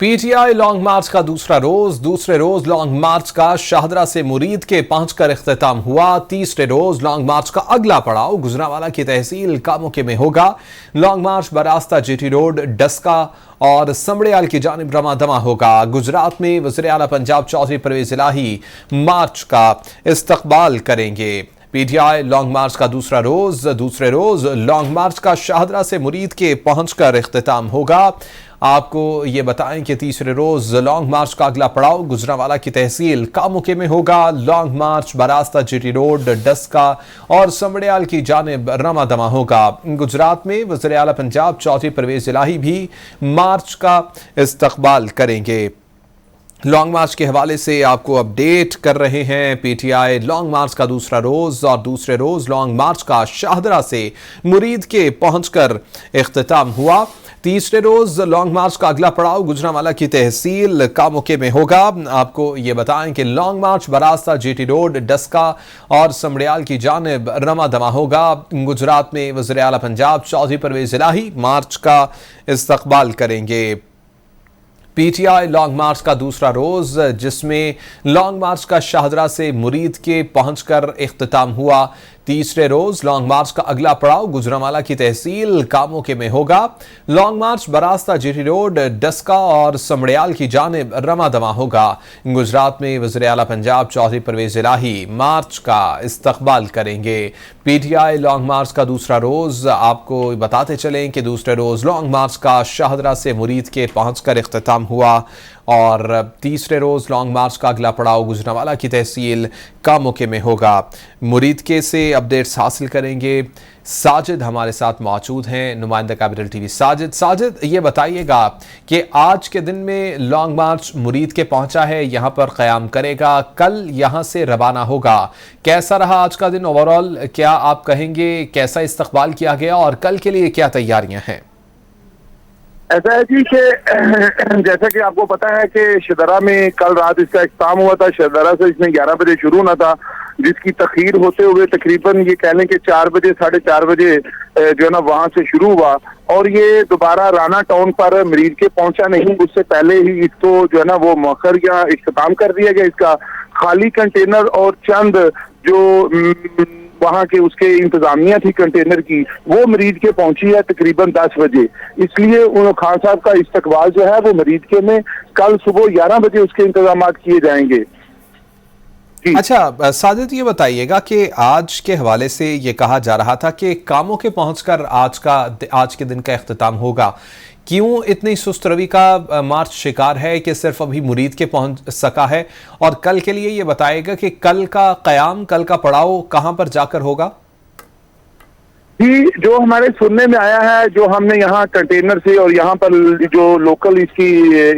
PTI long मार्च का दूसरे रोज long मार्च का शाहदरा से मुरीद के पहुंचकर इख्तिताम हुआ। तीसरे रोज लॉन्ग मार्च का अगला पड़ाव गुजरांवाला की तहसील कामोके में होगा। लॉन्ग मार्च बरास्ता जीटी रोड, डस्का और समड़ियाल की जानिब रवाना होगा। गुजरात में वज़ीर आला पंजाब चौधरी परवेज इलाही मार्च का इस्तकबाल करेंगे। पीटीआई लॉन्ग मार्च का दूसरे रोज लॉन्ग मार्च का शाहदरा से मुरीद के पहुंचकर इख्तिताम होगा। आपको ये बताएं कि तीसरे रोज लॉन्ग मार्च का अगला पड़ाव गुजरांवाला की तहसील कामोके में होगा। लॉन्ग मार्च बरास्ता जीटी रोड, डस्का और समड़ियाल की जानिब रवाना होगा। गुजरात में वज़ीर आला पंजाब चौधरी परवेज इलाही भी मार्च का इस्तकबाल करेंगे। लॉन्ग मार्च के हवाले से आपको अपडेट कर रहे हैं। पीटीआई लॉन्ग मार्च का दूसरे रोज लॉन्ग मार्च का शाहदरा से मुरीद के पहुंचकर इख्तिताम हुआ। तीसरे रोज लॉन्ग मार्च का अगला पड़ाव गुजरांवाला की तहसील कामोके में होगा। आपको ये बताएं कि लॉन्ग मार्च बरास्ता जीटी रोड, डस्का और समड़ियाल की जानिब रवाना होगा। गुजरात में वज़ीर आला पंजाब चौधरी परवेज इलाही मार्च का इस्तकबाल करेंगे। पीटीआई लॉन्ग मार्च का दूसरा रोज, जिसमें लॉन्ग मार्च का शाहदरा से मुरीद के पहुंचकर इख्तिताम हुआ। तीसरे रोज लॉन्ग मार्च का अगला पड़ाव गुजरांवाला की तहसील कामोके में होगा। लॉन्ग मार्च बरास्ता जीटी रोड, डस्का और समड़ियाल की जानिब रवाना होगा। गुजरात में वज़ीर आला पंजाब चौधरी परवेज इलाही मार्च का इस्तकबाल करेंगे। पीटीआई लॉन्ग मार्च का दूसरा रोज, आपको बताते चलें कि दूसरे रोज लॉन्ग मार्च का शाहदरा से मुरीद के पहुंचकर इख्तिताम हुआ और तीसरे रोज लॉन्ग मार्च का अगला पड़ाव गुजरांवाला की तहसील कामोके में होगा। मुरीद के से अपडेट्स हासिल करेंगे। साजिद हमारे साथ मौजूद हैं, नुमाइंदा कैपिटल टीवी। साजिद ये बताइएगा कि आज के दिन में लॉन्ग मार्च मुरीद के पहुंचा है, यहां पर क़याम करेगा, कल यहां से रवाना होगा। कैसा रहा आज का दिन ओवरऑल? क्या आप कहेंगे कैसा इस्तकबाल किया गया और कल के लिए क्या तैयारियां हैं? ऐसा है जी कि जैसा कि आपको पता है कि शदरा में कल रात इसका इख्तिताम हुआ था। शदरा से इसमें 11 बजे शुरू होना था, जिसकी तखीर होते हुए तकरीबन ये कह लें कि 4 बजे 4:30 बजे जो है ना वहां से शुरू हुआ और ये दोबारा राना टाउन पर मरीज के पहुंचा नहीं। उससे पहले ही इसको जो है ना वो मौखर या इख्तिताम कर दिया गया। इसका खाली कंटेनर और चंद जो वहाँ के उसके इंतजामिया थी कंटेनर की, वो मरीज के पहुंची है तकरीबन 10 बजे। इसलिए उन खान साहब का इस्तकबाल जो है वो मरीज के में कल सुबह 11 बजे उसके इंतजाम किए जाएंगे। अच्छा साजिद, ये बताइएगा कि आज के हवाले से ये कहा जा रहा था कि कामों के पहुंचकर आज के दिन का इख्तिताम होगा। क्यों इतनी सुस्त रवि का मार्च शिकार है कि सिर्फ अभी मुरीद के पहुंच सका है? और कल के लिए ये बताएगा कि कल का क़याम, कल का पड़ाव कहां पर जाकर होगा? जी, जो हमारे सुनने में आया है, जो हमने यहाँ कंटेनर से और यहाँ पर जो लोकल इसकी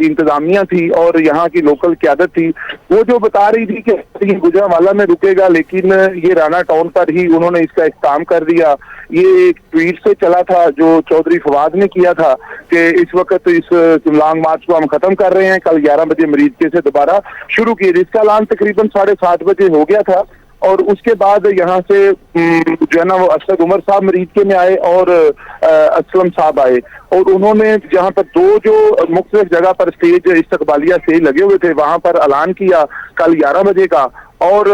इंतजामिया थी और यहाँ की लोकल क़यादत थी, वो जो बता रही थी कि गुजरांवाला में रुकेगा, लेकिन ये राना टाउन पर ही उन्होंने इसका इख्तिताम कर दिया। ये एक ट्वीट से चला था जो चौधरी फवाद ने किया था कि इस वक्त इस लॉन्ग मार्च को हम खत्म कर रहे हैं, कल 11 बजे मरीज के से दोबारा शुरू किए, जिसका ऐलान तकरीबन 7:30 बजे हो गया था। और उसके बाद यहाँ से जो है ना वो असद उमर साहब मरीज के में आए और असलम साहब आए और उन्होंने जहाँ पर दो जो मुख्तलिफ जगह पर स्टेज इस्तकबालिया स्टेज लगे हुए थे, वहां पर ऐलान किया कल 11 बजे का। और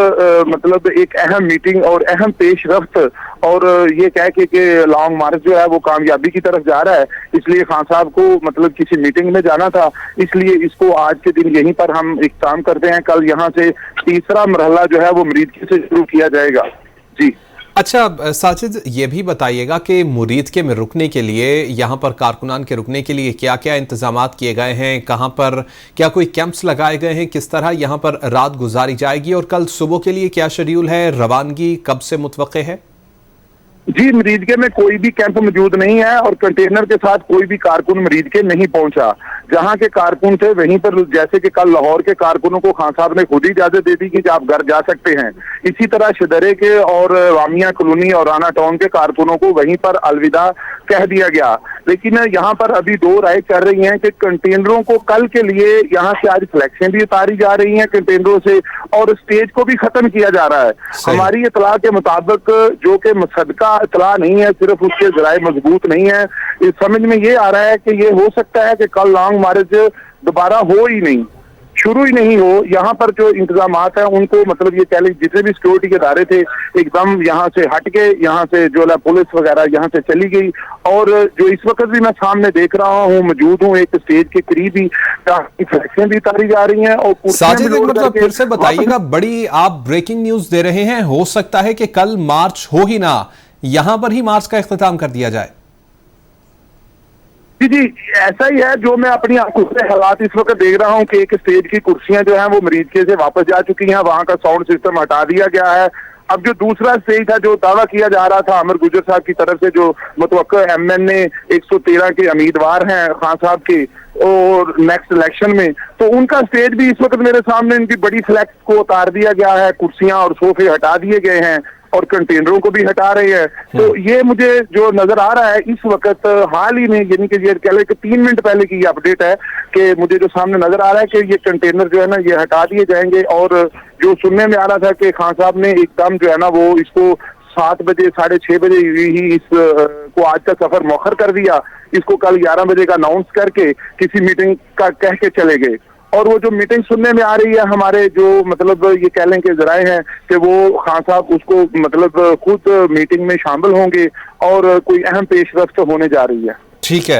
मतलब एक अहम मीटिंग और अहम पेशरफ्त और ये कह के लॉन्ग मार्च जो है वो कामयाबी की तरफ जा रहा है, इसलिए खान साहब को मतलब किसी मीटिंग में जाना था, इसलिए इसको आज के दिन यहीं पर हम इख्तिताम करते हैं। कल यहाँ से तीसरा मरहला जो है वो मुरीद से शुरू किया जाएगा। जी अच्छा साजिद, ये भी बताइएगा कि मुरीद के में रुकने के लिए, यहाँ पर कारकुनान के रुकने के लिए क्या क्या इंतजामात किए गए हैं? कहाँ पर क्या कोई कैंप्स लगाए गए हैं? किस तरह यहाँ पर रात गुजारी जाएगी? और कल सुबह के लिए क्या शेड्यूल है? रवानगी कब से मुतवक्के है? जी, मरीज के में कोई भी कैंप मौजूद नहीं है और कंटेनर के साथ कोई भी कारकुन मरीज के नहीं पहुंचा। जहां के कारकुन थे वहीं पर, जैसे कि कल लाहौर के कारकुनों को खान साहब ने खुद ही इजाजत दे दी कि आप घर जा सकते हैं, इसी तरह शदरे के और वामिया कॉलोनी और राना टाउन के कारकुनों को वहीं पर अलविदा कह दिया गया। लेकिन यहाँ पर अभी दो राय चल रही हैं कि कंटेनरों को कल के लिए यहाँ से आज फ्लैक्सें भी उतारी जा रही हैं कंटेनरों से, और स्टेज को भी खत्म किया जा रहा है। हमारी इतला के मुताबिक, जो कि मुसद्दका इतला नहीं है, सिर्फ उसके जराए मजबूत नहीं है, इस समझ में ये आ रहा है कि ये हो सकता है कि कल लॉन्ग मार्च दोबारा हो ही नहीं, शुरू ही नहीं हो। यहाँ पर जो इंतजामात हैं उनको, मतलब ये कह लें जितने भी सिक्योरिटी के इदारे थे एकदम यहाँ से हट के, यहाँ से जो है पुलिस वगैरह यहाँ से चली गई। और जो इस वक्त भी मैं सामने देख रहा हूँ, मौजूद हूँ एक स्टेज के करीब ही, फ्लैक्सें भी उतारी जा रही हैं और साजिद, एक मतलब फिर से बताइएगा, बड़ी आप ब्रेकिंग न्यूज दे रहे हैं, हो सकता है कि कल मार्च हो ही ना, यहां पर ही मार्च का इख्तिताम कर दिया जाए? जी जी, ऐसा ही है। जो मैं अपनी आंखों से हालात इस वक्त देख रहा हूं कि एक स्टेज की कुर्सियां जो हैं वो मरीज के से वापस जा चुकी हैं, वहां का साउंड सिस्टम हटा दिया गया है। अब जो दूसरा स्टेज था, जो दावा किया जा रहा था अमर गुजर साहब की तरफ से, जो मुतवक्किल एमएनए 113 के उम्मीदवार हैं खान साहब के और नेक्स्ट इलेक्शन में, तो उनका स्टेज भी इस वक्त मेरे सामने, इनकी बड़ी फ्लैक्स को उतार दिया गया है, कुर्सियां और सोफे हटा दिए गए हैं और कंटेनरों को भी हटा रहे हैं। तो ये मुझे जो नजर आ रहा है इस वक्त हाल ही में, यानी कि ये कह लें कि 3 मिनट पहले की ये अपडेट है कि मुझे जो सामने नजर आ रहा है कि ये कंटेनर जो है ना ये हटा दिए जाएंगे। और जो सुनने में आ रहा था कि खान साहब ने एकदम जो है ना वो इसको 7 बजे 6:30 बजे ही इस को आज का सफर मौखर कर दिया, इसको कल 11 बजे का अनाउंस करके किसी मीटिंग का कह के चले गए। और वो जो मीटिंग सुनने में आ रही है, हमारे जो मतलब ये कह लें कि जराए हैं कि वो खान साहब उसको मतलब खुद मीटिंग में शामिल होंगे और कोई अहम पेशरफ्त होने जा रही है। ठीक है।